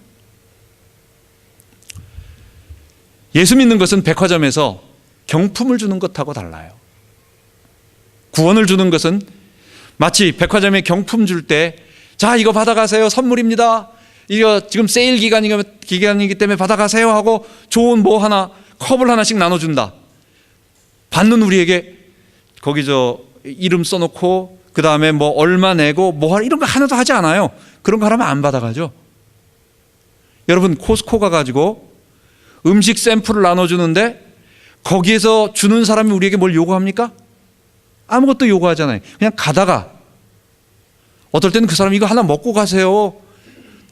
예수 믿는 것은 백화점에서 경품을 주는 것하고 달라요. 구원을 주는 것은 마치 백화점에 경품 줄 때, 자, 이거 받아가세요, 선물입니다, 이거 지금 세일 기간이기 때문에 받아가세요 하고 좋은 뭐 하나, 컵을 하나씩 나눠준다. 받는 우리에게 거기 이름 써놓고 그 다음에 뭐 얼마 내고 뭐 하라 이런 거 하나도 하지 않아요. 그런 거 하라면 안 받아가죠. 여러분, 코스코 가가지고 음식 샘플을 나눠주는데 거기에서 주는 사람이 우리에게 뭘 요구합니까? 아무것도 요구하잖아요. 그냥 가다가 어떨 때는 그 사람이 이거 하나 먹고 가세요,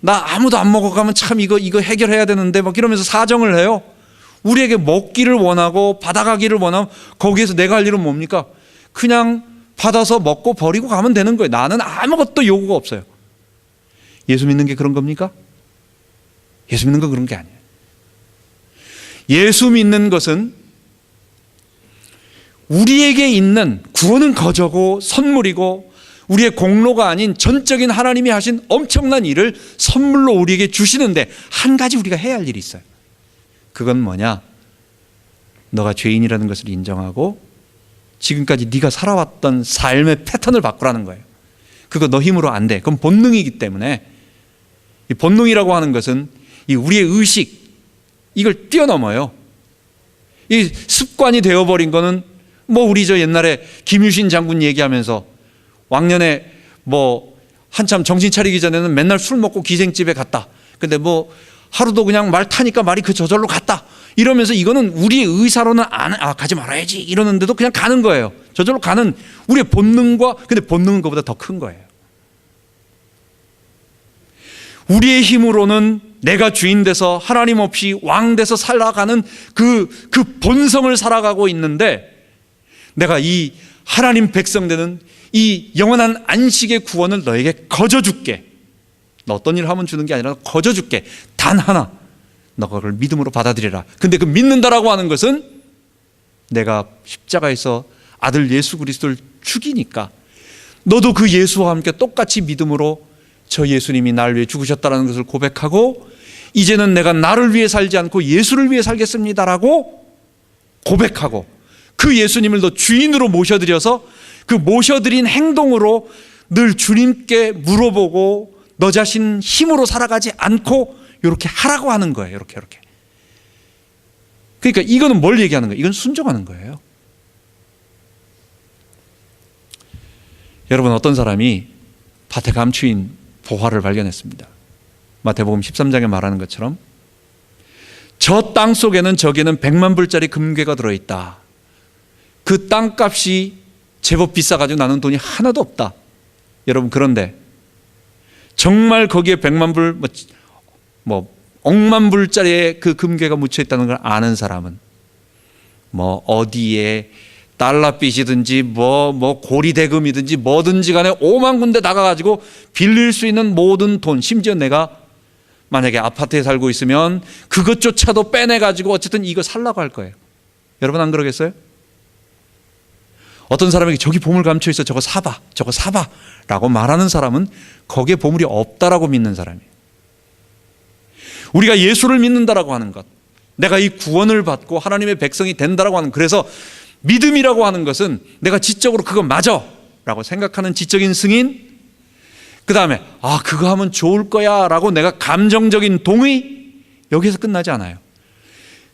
나 아무도 안 먹어가면 참 이거 해결해야 되는데 막 이러면서 사정을 해요. 우리에게 먹기를 원하고 받아가기를 원하면 거기에서 내가 할 일은 뭡니까? 그냥 받아서 먹고 버리고 가면 되는 거예요. 나는 아무것도 요구가 없어요. 예수 믿는 게 그런 겁니까? 예수 믿는 건 그런 게 아니에요. 예수 믿는 것은 우리에게 있는 구원은 거저고 선물이고 우리의 공로가 아닌 전적인 하나님이 하신 엄청난 일을 선물로 우리에게 주시는데 한 가지 우리가 해야 할 일이 있어요. 그건 뭐냐? 너가 죄인이라는 것을 인정하고 지금까지 네가 살아왔던 삶의 패턴을 바꾸라는 거예요. 그거 너 힘으로 안 돼. 그건 본능이기 때문에, 이 본능이라고 하는 것은 이 우리의 의식, 이걸 뛰어넘어요. 이 습관이 되어버린 거는 뭐 우리 옛날에 김유신 장군 얘기하면서 왕년에 뭐 한참 정신 차리기 전에는 맨날 술 먹고 기생집에 갔다. 근데 뭐 하루도 그냥 말 타니까 말이 저절로 갔다. 이러면서 이거는 우리의 의사로는 가지 말아야지 이러는데도 그냥 가는 거예요. 저절로 가는 우리의 본능과, 근데 본능은 그보다 더 큰 거예요. 우리의 힘으로는 내가 주인 돼서 하나님 없이 왕 돼서 살아가는 그 본성을 살아가고 있는데, 내가 이 하나님 백성 되는 이 영원한 안식의 구원을 너에게 거저줄게. 너 어떤 일을 하면 주는 게 아니라 거저줄게. 단 하나, 너가 그걸 믿음으로 받아들여라. 근데 그 믿는다라고 하는 것은 내가 십자가에서 아들 예수 그리스도를 죽이니까 너도 그 예수와 함께 똑같이 믿음으로 저 예수님이 나를 위해 죽으셨다는 것을 고백하고, 이제는 내가 나를 위해 살지 않고 예수를 위해 살겠습니다라고 고백하고, 그 예수님을 너 주인으로 모셔드려서 그 모셔드린 행동으로 늘 주님께 물어보고 너 자신 힘으로 살아가지 않고 이렇게 하라고 하는 거예요. 이렇게. 그러니까 이거는 뭘 얘기하는 거예요? 이건 순종하는 거예요. 여러분, 어떤 사람이 밭에 감추인 보화를 발견했습니다. 마태복음 13장에 말하는 것처럼 저 땅 속에는 저기에는 100만 불짜리 금괴가 들어있다. 그 땅값이 제법 비싸가지고 나는 돈이 하나도 없다. 여러분, 그런데 정말 거기에 100만 불, 억만 불짜리의 그 금괴가 묻혀 있다는 걸 아는 사람은 뭐 어디에 달러빚이든지 뭐 고리대금이든지 뭐든지 간에 5만 군데 나가가지고 빌릴 수 있는 모든 돈, 심지어 내가 만약에 아파트에 살고 있으면 그것조차도 빼내가지고 어쨌든 이거 살라고 할 거예요. 여러분, 안 그러겠어요? 어떤 사람에게 저기 보물 감춰 있어, 저거 사봐 라고 말하는 사람은 거기에 보물이 없다라고 믿는 사람이에요. 우리가 예수를 믿는다라고 하는 것, 내가 이 구원을 받고 하나님의 백성이 된다라고 하는, 그래서 믿음이라고 하는 것은 내가 지적으로 그거 맞아 라고 생각하는 지적인 승인, 그 다음에 그거 하면 좋을 거야 라고 내가 감정적인 동의, 여기서 끝나지 않아요.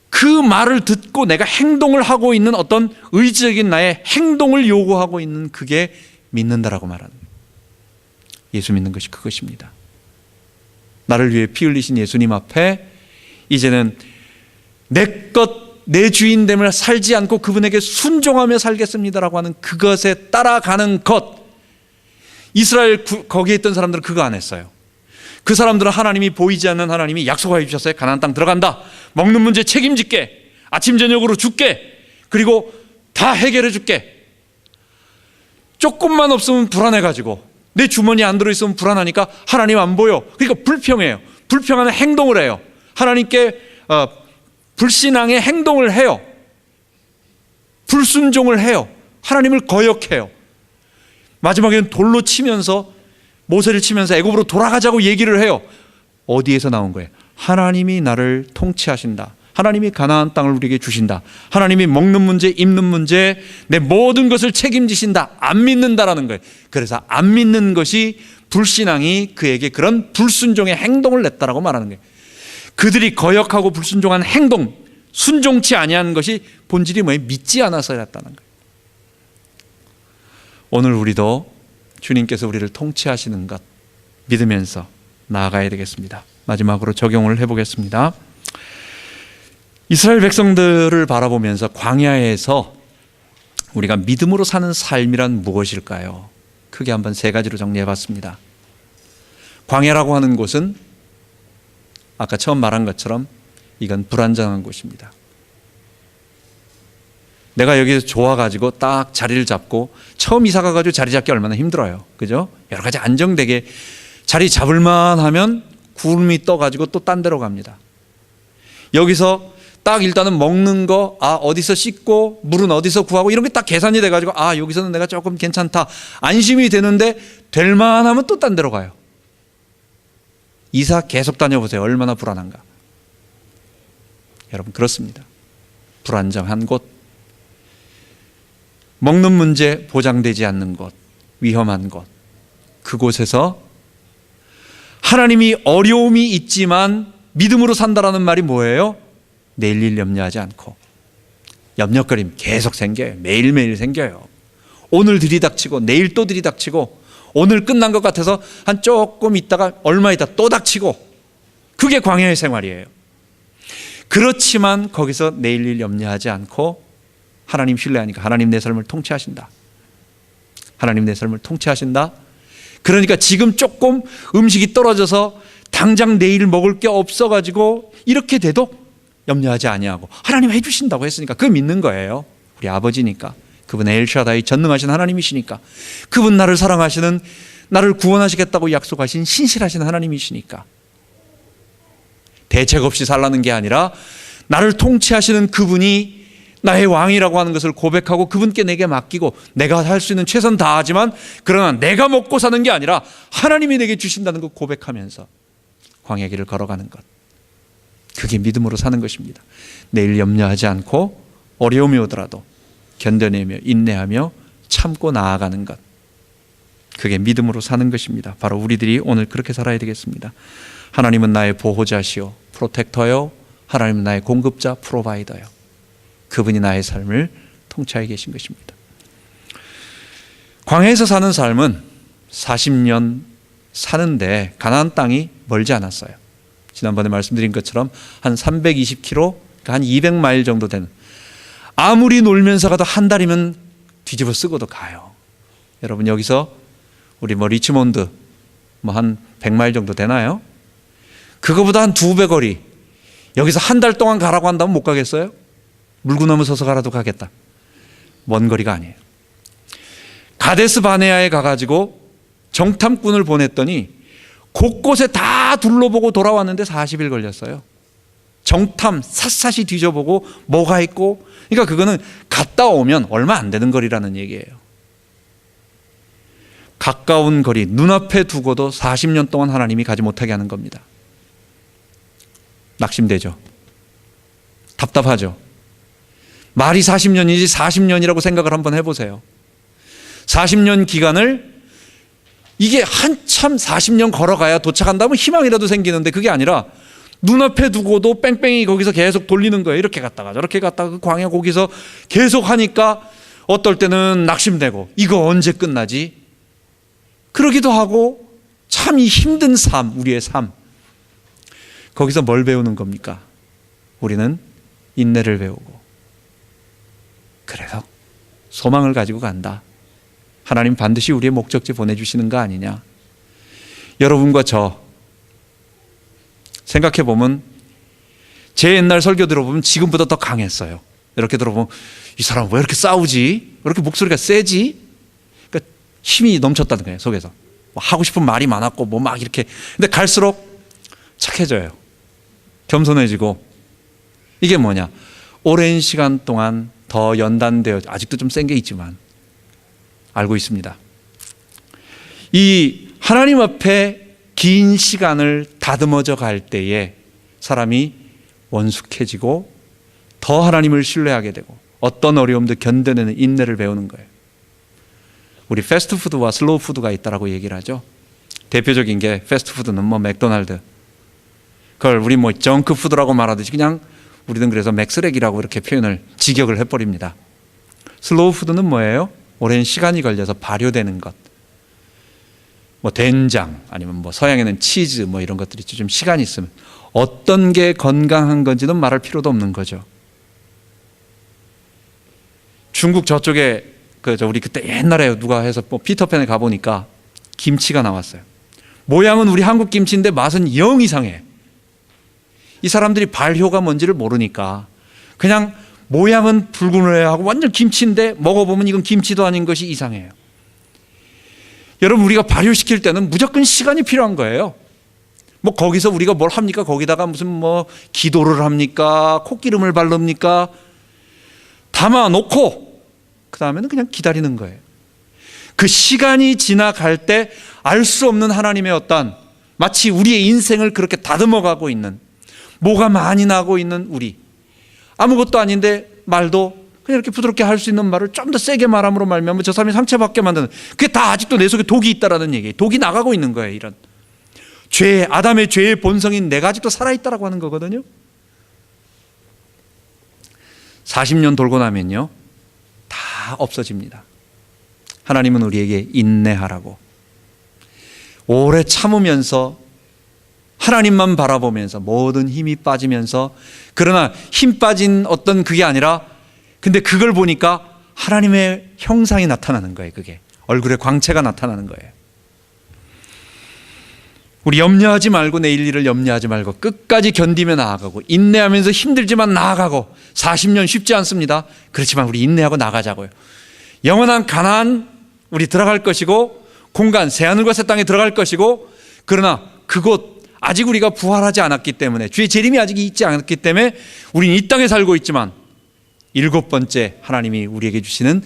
그 말을 듣고 내가 행동을 하고 있는 어떤 의지적인 나의 행동을 요구하고 있는, 그게 믿는다라고 말하는 거예요. 예수 믿는 것이 그것입니다. 나를 위해 피 흘리신 예수님 앞에 이제는 내 주인됨을 살지 않고 그분에게 순종하며 살겠습니다라고 하는 그것에 따라가는 것. 이스라엘 거기에 있던 사람들은 그거 안 했어요. 그 사람들은 하나님이 보이지 않는 하나님이 약속하여 주셨어요. 가나안 땅 들어간다. 먹는 문제 책임질게. 아침 저녁으로 줄게. 그리고 다 해결해 줄게. 조금만 없으면 불안해가지고 내 주머니에 안 들어있으면 불안하니까 하나님 안 보여. 그러니까 불평해요. 불평하는 행동을 해요. 하나님께 불신앙의 행동을 해요. 불순종을 해요. 하나님을 거역해요. 마지막에는 돌로 치면서, 모세를 치면서 애굽으로 돌아가자고 얘기를 해요. 어디에서 나온 거예요? 하나님이 나를 통치하신다. 하나님이 가나안 땅을 우리에게 주신다. 하나님이 먹는 문제, 입는 문제, 내 모든 것을 책임지신다. 안 믿는다라는 거예요. 그래서 안 믿는 것이, 불신앙이 그에게 그런 불순종의 행동을 냈다라고 말하는 거예요. 그들이 거역하고 불순종한 행동, 순종치 아니한 것이 본질이 뭐예요? 믿지 않아서였다는 거예요. 오늘 우리도 주님께서 우리를 통치하시는 것 믿으면서 나아가야 되겠습니다. 마지막으로 적용을 해보겠습니다. 이스라엘 백성들을 바라보면서 광야에서 우리가 믿음으로 사는 삶이란 무엇일까요? 크게 한번 세 가지로 정리해봤습니다. 광야라고 하는 곳은 아까 처음 말한 것처럼 이건 불안정한 곳입니다. 내가 여기서 좋아가지고 딱 자리를 잡고, 처음 이사 가가지고 자리 잡기 얼마나 힘들어요. 그죠? 여러 가지 안정되게 자리 잡을만 하면 구름이 떠가지고 또 딴 데로 갑니다. 여기서 딱 일단은 먹는 거, 어디서 씻고 물은 어디서 구하고 이런 게 딱 계산이 돼가지고 여기서는 내가 조금 괜찮다, 안심이 되는데 될만 하면 또 딴 데로 가요. 이사 계속 다녀보세요. 얼마나 불안한가. 여러분 그렇습니다. 불안정한 곳, 먹는 문제 보장되지 않는 곳, 위험한 곳, 그곳에서 하나님이 어려움이 있지만 믿음으로 산다라는 말이 뭐예요? 내일 일 염려하지 않고. 염려거림 계속 생겨요. 매일매일 생겨요. 오늘 들이닥치고 내일 또 들이닥치고, 오늘 끝난 것 같아서 한 조금 있다가 얼마 있다 또 닥치고, 그게 광야의 생활이에요. 그렇지만 거기서 내일 일 염려하지 않고 하나님 신뢰하니까 하나님 내 삶을 통치하신다. 하나님 내 삶을 통치하신다. 그러니까 지금 조금 음식이 떨어져서 당장 내일 먹을 게 없어가지고 이렇게 돼도 염려하지 아니하고 하나님 해주신다고 했으니까 그거 믿는 거예요. 우리 아버지니까. 그분 엘샤다이 전능하신 하나님이시니까. 그분 나를 사랑하시는, 나를 구원하시겠다고 약속하신 신실하신 하나님이시니까. 대책 없이 살라는 게 아니라 나를 통치하시는 그분이 나의 왕이라고 하는 것을 고백하고 그분께 내게 맡기고, 내가 할 수 있는 최선 다하지만 그러나 내가 먹고 사는 게 아니라 하나님이 내게 주신다는 것 고백하면서 광야 길을 걸어가는 것, 그게 믿음으로 사는 것입니다. 내일 염려하지 않고 어려움이 오더라도 견뎌내며 인내하며 참고 나아가는 것, 그게 믿음으로 사는 것입니다. 바로 우리들이 오늘 그렇게 살아야 되겠습니다. 하나님은 나의 보호자시오, 프로텍터요. 하나님은 나의 공급자, 프로바이더요. 그분이 나의 삶을 통치하고 계신 것입니다. 광야에서 사는 삶은 40년 사는데 가나안 땅이 멀지 않았어요. 지난번에 말씀드린 것처럼 한 320km, 한 200마일 정도 되는, 아무리 놀면서 가도 한 달이면 뒤집어 쓰고도 가요. 여러분 여기서 우리 리치몬드 한 100마일 정도 되나요? 그거보다 한 2배 거리, 여기서 한 달 동안 가라고 한다면 못 가겠어요? 물구나무 서서 가라도 가겠다. 먼 거리가 아니에요. 가데스 바네아에 가가지고 정탐꾼을 보냈더니 곳곳에 다 둘러보고 돌아왔는데 40일 걸렸어요. 정탐 샅샅이 뒤져보고 뭐가 있고, 그러니까 그거는 갔다 오면 얼마 안 되는 거리라는 얘기예요. 가까운 거리 눈앞에 두고도 40년 동안 하나님이 가지 못하게 하는 겁니다. 낙심되죠. 답답하죠. 말이 40년이지 40년이라고 생각을 한번 해보세요. 40년 기간을, 이게 한참 40년 걸어가야 도착한다면 희망이라도 생기는데 그게 아니라 눈앞에 두고도 뺑뺑이 거기서 계속 돌리는 거예요. 이렇게 갔다가 저렇게 갔다가 그 광야 거기서 계속 하니까 어떨 때는 낙심되고 이거 언제 끝나지? 그러기도 하고, 참 이 힘든 삶, 우리의 삶. 거기서 뭘 배우는 겁니까? 우리는 인내를 배우고, 그래서 소망을 가지고 간다. 하나님 반드시 우리의 목적지 보내주시는 거 아니냐. 여러분과 저 생각해보면 제 옛날 설교 들어보면 지금보다 더 강했어요. 이렇게 들어보면 이 사람 왜 이렇게 싸우지? 왜 이렇게 목소리가 세지? 그러니까 힘이 넘쳤다는 거예요, 속에서. 하고 싶은 말이 많았고 뭐 막 이렇게. 근데 갈수록 착해져요. 겸손해지고. 이게 뭐냐? 오랜 시간 동안 더 연단되어, 아직도 좀 센 게 있지만 알고 있습니다. 이 하나님 앞에 긴 시간을 다듬어져 갈 때에 사람이 원숙해지고 더 하나님을 신뢰하게 되고 어떤 어려움도 견뎌내는 인내를 배우는 거예요. 우리 패스트푸드와 슬로우푸드가 있다라고 얘기를 하죠. 대표적인 게 패스트푸드는 뭐 맥도날드, 그걸 우리 뭐 정크푸드라고 말하듯이 그냥 우리는 그래서 맥스렉이라고 이렇게 표현을 직역을 해버립니다. 슬로우푸드는 뭐예요? 오랜 시간이 걸려서 발효되는 것, 뭐 된장 아니면 뭐 서양에는 치즈 뭐 이런 것들이 있죠. 좀 시간이 있으면 어떤 게 건강한 건지는 말할 필요도 없는 거죠. 중국 저쪽에 우리 그때 옛날에 누가 해서 뭐 피터팬에 가보니까 김치가 나왔어요. 모양은 우리 한국 김치인데 맛은 영 이상해. 이 사람들이 발효가 뭔지를 모르니까 그냥 모양은 붉은하고 완전 김치인데 먹어보면 이건 김치도 아닌 것이 이상해요. 여러분, 우리가 발효시킬 때는 무조건 시간이 필요한 거예요. 뭐 거기서 우리가 뭘 합니까? 거기다가 무슨 뭐 기도를 합니까? 콧기름을 바릅니까? 담아놓고 그 다음에는 그냥 기다리는 거예요. 그 시간이 지나갈 때 알 수 없는 하나님의 어떤, 마치 우리의 인생을 그렇게 다듬어가고 있는, 뭐가 많이 나고 있는 우리, 아무것도 아닌데 말도 그냥 이렇게 부드럽게 할 수 있는 말을 좀 더 세게 말함으로 말미암아 저 사람이 상처받게 만드는, 그게 다 아직도 내 속에 독이 있다라는 얘기예요. 독이 나가고 있는 거예요. 이런 죄, 아담의 죄의 본성인 내가 아직도 살아있다라고 하는 거거든요. 40년 돌고 나면요 다 없어집니다. 하나님은 우리에게 인내하라고, 오래 참으면서 하나님만 바라보면서 모든 힘이 빠지면서, 그러나 힘 빠진 어떤 그게 아니라, 근데 그걸 보니까 하나님의 형상이 나타나는 거예요. 그게 얼굴에 광채가 나타나는 거예요. 우리 염려하지 말고, 내일 일을 염려하지 말고 끝까지 견디며 나아가고, 인내하면서 힘들지만 나아가고. 40년 쉽지 않습니다. 그렇지만 우리 인내하고 나가자고요. 영원한 가나안 우리 들어갈 것이고, 공간 새하늘과 새 땅에 들어갈 것이고, 그러나 그곳 아직 우리가 부활하지 않았기 때문에, 주의 재림이 아직 있지 않았기 때문에 우리는 이 땅에 살고 있지만 7번째 하나님이 우리에게 주시는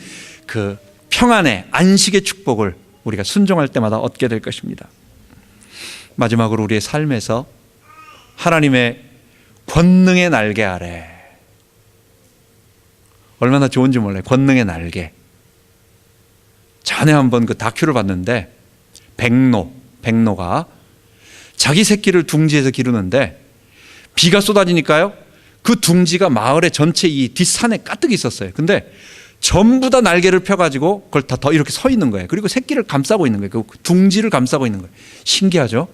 그 평안의 안식의 축복을 우리가 순종할 때마다 얻게 될 것입니다. 마지막으로 우리의 삶에서 하나님의 권능의 날개 아래, 얼마나 좋은지 몰라요. 권능의 날개. 전에 한번 그 다큐를 봤는데, 백로가 자기 새끼를 둥지에서 기르는데 비가 쏟아지니까요, 그 둥지가 마을의 전체 이 뒷산에 가득 있었어요. 근데 전부 다 날개를 펴가지고 그걸 다 더 이렇게 서 있는 거예요. 그리고 새끼를 감싸고 있는 거예요. 그 둥지를 감싸고 있는 거예요. 신기하죠?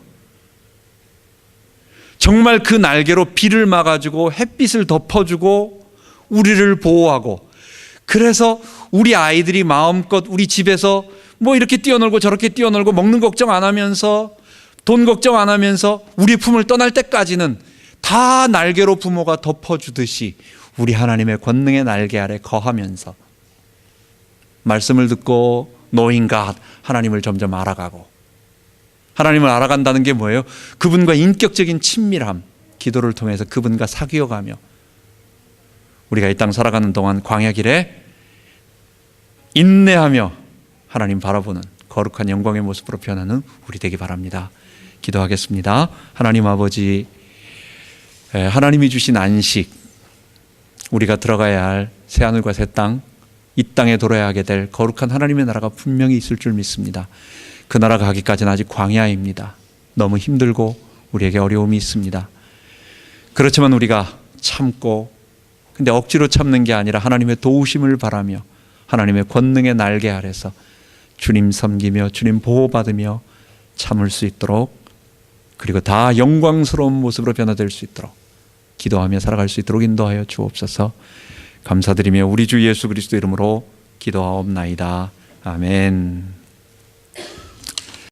정말 그 날개로 비를 막아주고 햇빛을 덮어주고 우리를 보호하고, 그래서 우리 아이들이 마음껏 우리 집에서 뭐 이렇게 뛰어놀고 저렇게 뛰어놀고, 먹는 걱정 안 하면서, 돈 걱정 안 하면서 우리 품을 떠날 때까지는 다 날개로 부모가 덮어주듯이 우리 하나님의 권능의 날개 아래 거하면서 말씀을 듣고 노인과 하나님을 점점 알아가고, 하나님을 알아간다는 게 뭐예요? 그분과 인격적인 친밀함, 기도를 통해서 그분과 사귀어가며 우리가 이 땅 살아가는 동안 광야길에 인내하며 하나님 바라보는 거룩한 영광의 모습으로 변하는 우리 되기 바랍니다. 기도하겠습니다. 하나님 아버지, 하나님이 주신 안식, 우리가 들어가야 할 새하늘과 새 땅, 이 땅에 돌아야 하게 될 거룩한 하나님의 나라가 분명히 있을 줄 믿습니다. 그 나라 가기까지는 아직 광야입니다. 너무 힘들고 우리에게 어려움이 있습니다. 그렇지만 우리가 참고, 근데 억지로 참는 게 아니라 하나님의 도우심을 바라며 하나님의 권능의 날개 아래서 주님 섬기며 주님 보호받으며 참을 수 있도록, 그리고 다 영광스러운 모습으로 변화될 수 있도록 기도하며 살아갈 수 있도록 인도하여 주옵소서. 감사드리며 우리 주 예수 그리스도 이름으로 기도하옵나이다. 아멘.